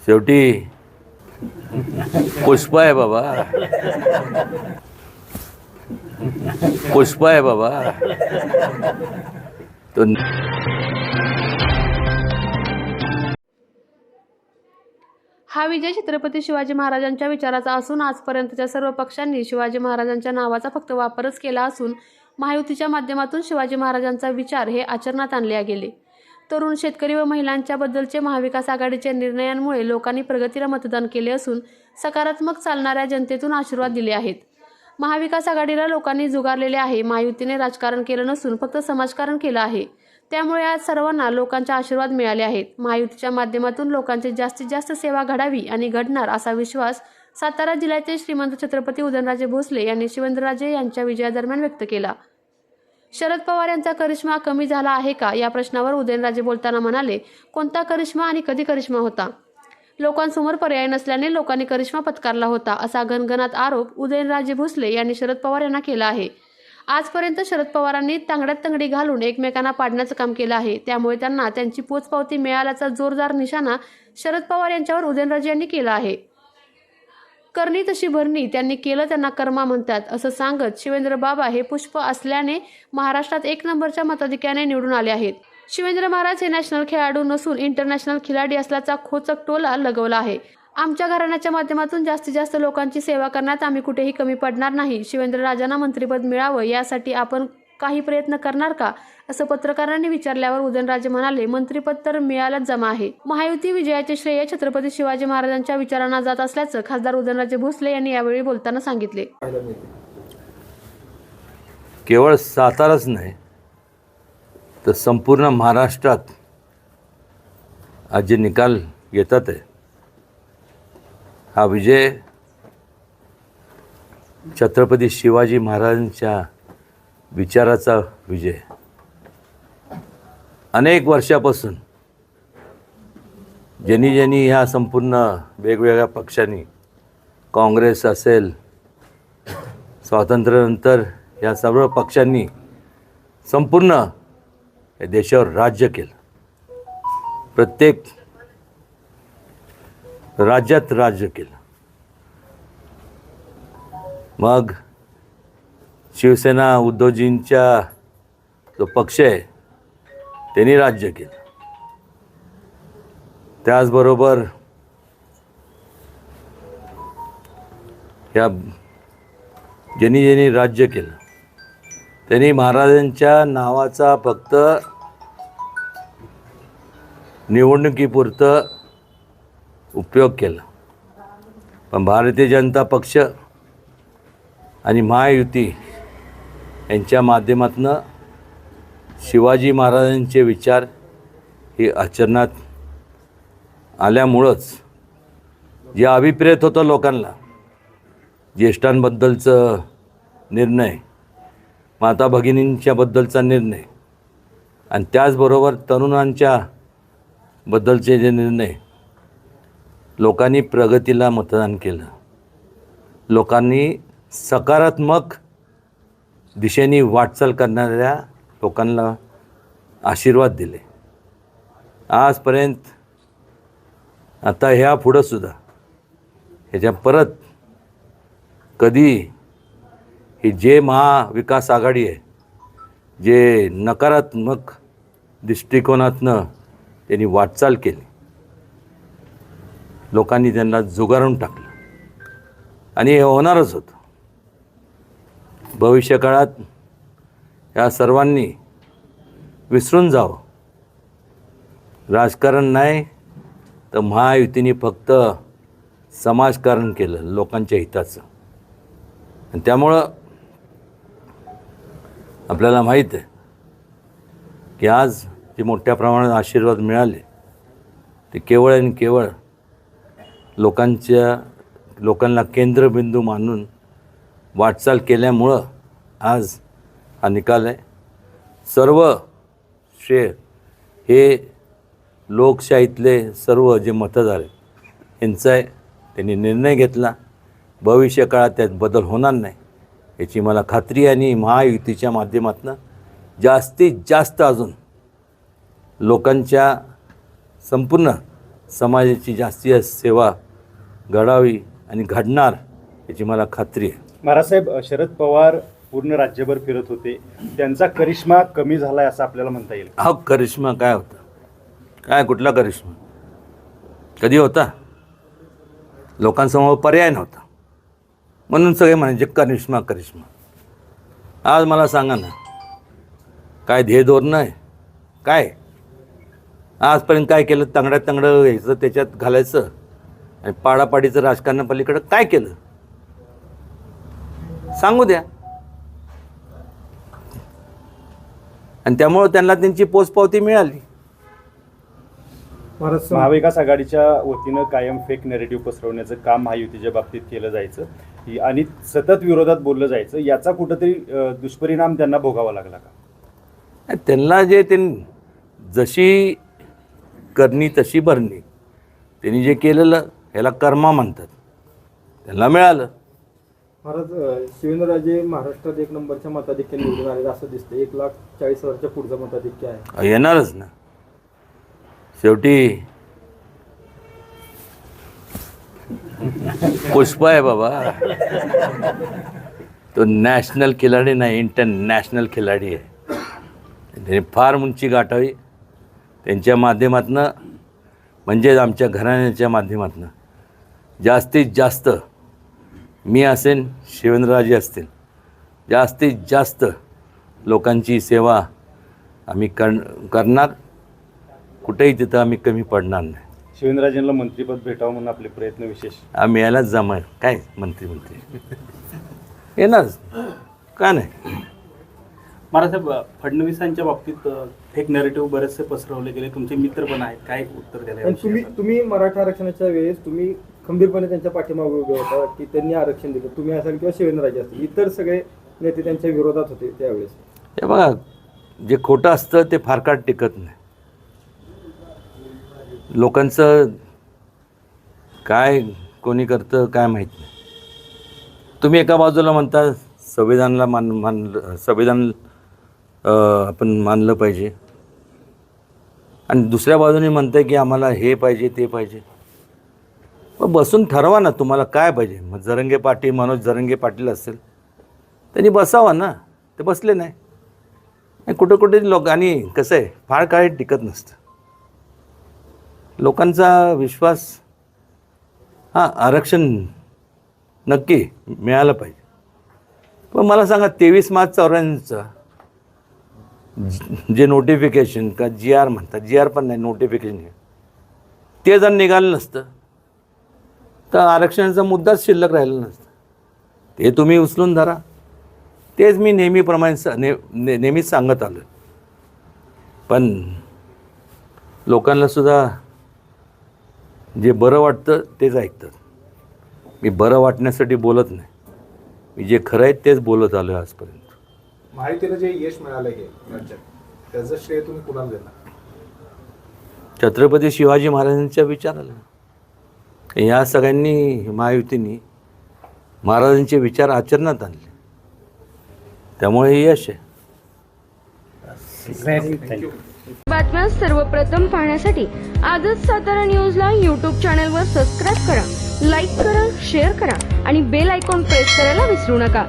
शेवटी पुष्पा आहे बाबा, पुष्पा आहे बाबा तो. हा विजय छत्रपती शिवाजी महाराजांच्या विचाराचा असून आजपर्यंतच्या सर्व पक्षांनी शिवाजी महाराजांच्या नावाचा फक्त वापरच केला असून महायुतीच्या माध्यमातून शिवाजी महाराजांचा विचार हे आचरणात आणले गेले. तरुण, शेतकरी व महिलांच्या बद्दलचे महाविकास आघाडीच्या निर्णयांमुळे लोकांनी प्रगतीला मतदान केले असून सकारात्मक चालणाऱ्या जनतेतून आशीर्वाद दिले आहेत. महाविकास आघाडीला लोकांनी जुगारलेले आहे. महायुतीने राजकारण केलं नसून फक्त समाजकारण केलं आहे. त्यामुळे आज सर्वांना लोकांचे आशीर्वाद मिळाले आहेत. महायुतीच्या माध्यमातून लोकांची जास्तीत जास्त सेवा घडावी आणि घडणार असा विश्वास सातारा जिल्ह्याचे श्रीमंत छत्रपती उदयनराजे भोसले यांनी शिवेंद्रराजे यांच्या विजयादरम्यान व्यक्त केला. शरद पवार यांचा करिश्मा कमी झाला आहे का या प्रश्नावर उदयनराजे बोलताना म्हणाले, कोणता करिश्मा आणि कधी करिश्मा होता? लोकांसमोर पर्याय नसल्याने लोकांनी करिश्मा पत्कारला होता असा घणघणाट आरोप उदयनराजे भोसले यांनी शरद पवार यांना केला आहे. आजपर्यंत शरद पवारांनी तांगड्यात तंगडी घालून एकमेकांना पाडण्याचं काम केलं आहे. त्यामुळे त्यांना त्यांची पोचपावती मिळाल्याचा जोरदार निशाणा शरद पवार यांच्यावर उदयनराजे यांनी केला आहे. करणी तशी भरणी त्यांनी केलं त्यांना कर्मा म्हणतात असं सांगत शिवेंद्र बाबा हे पुष्प असल्याने महाराष्ट्रात 1 नंबरच्या मताधिक्याने निवडून आले आहेत. शिवेंद्र महाराज हे नॅशनल खेळाडू नसून इंटरनॅशनल खिलाडी असल्याचा खोचक टोला लगवला आहे. आमच्या घराण्याच्या माध्यमातून जास्तीत जास्त लोकांची सेवा करण्यात आम्ही कुठेही कमी पडणार नाही. शिवेंद्रराजांना मंत्रिपद मिळावं यासाठी आपण काही प्रयत्न करणार का असं पत्रकारांनी विचारल्यावर उदयनराजे म्हणाले, मंत्रिपद तर मिळायलाच जमा आहे. महायुती विजयाचे श्रेय छत्रपती शिवाजी महाराजांच्या विचारांना जात असल्याचं खासदार उदयनराजे भोसले यांनी यावेळी बोलताना सांगितले. केवळ साताराच नाही तर संपूर्ण महाराष्ट्रात आज जे निकाल येतात आहे हा विजय छत्रपती शिवाजी महाराजांच्या विचाराचा विजय. अनेक वर्षापासून ज्यांनी ह्या संपूर्ण वेगवेगळ्या पक्षांनी, काँग्रेस असेल, स्वातंत्र्यानंतर या सर्व पक्षांनी संपूर्ण या देशावर राज्य केलं. प्रत्येक राज्यात राज्य केलं. मग शिवसेना उद्धवजींचा जो पक्ष आहे त्यांनी राज्य केलं. त्याचबरोबर या ज्यांनी राज्य केलं त्यांनी महाराजांच्या नावाचा फक्त निवडणुकीपुरतं उपयोग केला. पण भारतीय जनता पक्ष आणि महायुती यांच्या माध्यमातून शिवाजी महाराजांचे विचार हे आचरणात आल्यामुळंच जे अभिप्रेत होतं लोकांना, ज्येष्ठांबद्दलचं निर्णय, माता भगिनींच्याबद्दलचा निर्णय आणि त्याचबरोबर तरुणांच्या बद्दलचे जे निर्णय, लोकांनी प्रगतीला मतदान केलं. लोकांनी सकारात्मक दिशेने वाटचाल करणाऱ्या लोकांना आशीर्वाद दिले. आजपर्यंत आता ह्या पुढंसुद्धा ह्याच्या परत कधी ही जे महाविकास आघाडी आहे, जे नकारात्मक दृष्टिकोनातनं त्यांनी वाटचाल केली, लोकांनी त्यांना झुगारून टाकलं आणि हे होणारच होतं. भविष्यकाळात या सर्वांनी विसरून जावं. राजकारण नाही तर महायुतीने फक्त समाजकारण केलं लोकांच्या हिताचं. आणि त्यामुळं आपल्याला माहीत आहे की आज जे मोठ्या प्रमाणात आशीर्वाद मिळाले ते केवळ आणि केवळ लोकांना केंद्रबिंदू मानून वाटचाल केल्यामुळं आज हा निकाल आहे. सर्व श्रेय हे लोकशाहीतले सर्व जे मतदार आहेत यांचं आहे. त्यांनी निर्णय घेतला. भविष्यकाळात त्यात बदल होणार नाही याची मला खात्री आहे. आणि महायुतीच्या माध्यमातून जास्तीत जास्त अजून लोकांच्या संपूर्ण समाजाची जास्तीत जास्त सेवा घडावी आणि घडणार याची मला खात्री आहे. महाराजसाहेब, शरद पवार पूर्ण राज्यभर फिरत होते, त्यांचा करिश्मा कमी झालाय असं आपल्याला म्हणता येईल? हा करिश्मा काय होता? काय कुठला करिश्मा कधी होता? लोकांसमोर पर्याय नव्हता म्हणून सगळे म्हणायचे करिश्मा करिश्मा. आज मला सांगा ना, काय ध्येय धोरण आहे काय? आजपर्यंत काय केलं? तंगड्यात तंगडं घ्यायचं, त्याच्यात घालायचं आणि पाडापाडीचं राजकारणापलीकडं काय केलं सांगू द्या. आणि त्यामुळं त्यांना त्यांची पोचपावती मिळाली. महाविकास आघाडीच्या वतीनं कायम फेक नेरेटिव्ह पसरवण्याचं काम महायुतीच्या बाबतीत केलं जायचं आणि सतत विरोधात बोललं जायचं, याचा कुठंतरी दुष्परिणाम त्यांना भोगावा लागला का? त्यांना जे जशी करणी तशी भरणी, त्यांनी जे केलेलं ह्याला कर्मा म्हणतात, त्यांना मिळालं. महाराज, शिवेंद्रराजे महाराष्ट्रात 1 नंबरच्या मताधिक्य निवडून आले असं दिसतं. 1,40,000च्या पुढचं मताधिक्य आहे. येणारच ना, शेवटी पुष्पा आहे बाबा. तो नॅशनल खिलाडी नाही, इंटरनॅशनल खिलाडी आहे. त्यांनी फार उंची गाठावी. त्यांच्या माध्यमातून म्हणजेच आमच्या घराण्याच्या माध्यमातून जास्तीत जास्त मी असेन, शिवेंद्रराजे असतील, जास्तीत जास्त लोकांची सेवा आम्ही करणार. कुठेही तिथं आम्ही कमी पडणार नाही. शिवेंद्रराजेंना मंत्रिपद भेटावं म्हणून आपले प्रयत्न विशेष. आम्ही यायलाच जमाय काय मंत्री येणारच का नाही. महाराजसाहेब, फडणवीसांच्या बाबतीत फेक नॅरेटिव्ह बरेचसे पसरवले गेले, तुमचे मित्र पण आहेत, काय उत्तर द्यायला? आणि तुम्ही मराठा आरक्षणाच्या वेळेस तुम्ही खंबीरपणे त्यांच्या पाठीमागे उभे होता की त्यांनी आरक्षण दिलं. तुम्ही असाल किंवा शिवेंद्रराजे असतील, इतर सगळे नेते त्यांच्या विरोधात होते त्यावेळेस. हे बघा, जे खोटं असतं ते फार काळ टिकत नाही. लोकांचं काय कोणी करतं काय माहीत नाही. तुम्ही एका बाजूला म्हणता संविधानाला संविधान आपण मानलं पाहिजे आणि दुसऱ्या बाजूने म्हणतं की आम्हाला हे पाहिजे ते पाहिजे. मग बसून ठरवा ना तुम्हाला काय पाहिजे. मग जरंगे पाटील, मनोज जरंगे पाटील असेल त्यांनी बसावा ना, ते बसले नाही. आणि कुठं कुठे लोक, आणि कसं आहे फार काळी टिकत नसतं. लोकांचा विश्वास, हां आरक्षण नक्की मिळालं पाहिजे. पण मला सांगा 23 मार्च 1984 जे नोटिफिकेशन का GR म्हणतात, GR पण नाही नोटिफिकेशन, ते जर निघालं नसतं तर आरक्षणाचा मुद्दाच शिल्लक राहिला नसतं. ते तुम्ही उचलून धरा. तेच मी नेहमीप्रमाणे नेहमीच सांगत आलो. पण लोकांना सुद्धा जे बरं वाटतं तेच ऐकतात. मी बरं वाटण्यासाठी बोलत नाही, मी जे खरं आहे तेच बोलत आलो आहे आजपर्यंत. महायुतीला जे यश मिळालं हे राज्यात, त्याचं श्रेय तुम्ही कुणाला देणार? छत्रपती शिवाजी महाराजांच्या विचाराला. या सगळ्यांनी महायुतीने महाराजांचे विचार आचरणात आणले, त्यामुळे हे यश आहे. बातम्या सर्वप्रथम पाहण्यासाठी आजच सातारा न्यूजला YouTube चॅनलवर सबस्क्राईब करा, लाईक करा, शेअर करा आणि बेल आयकॉन प्रेस करायला विसरू नका.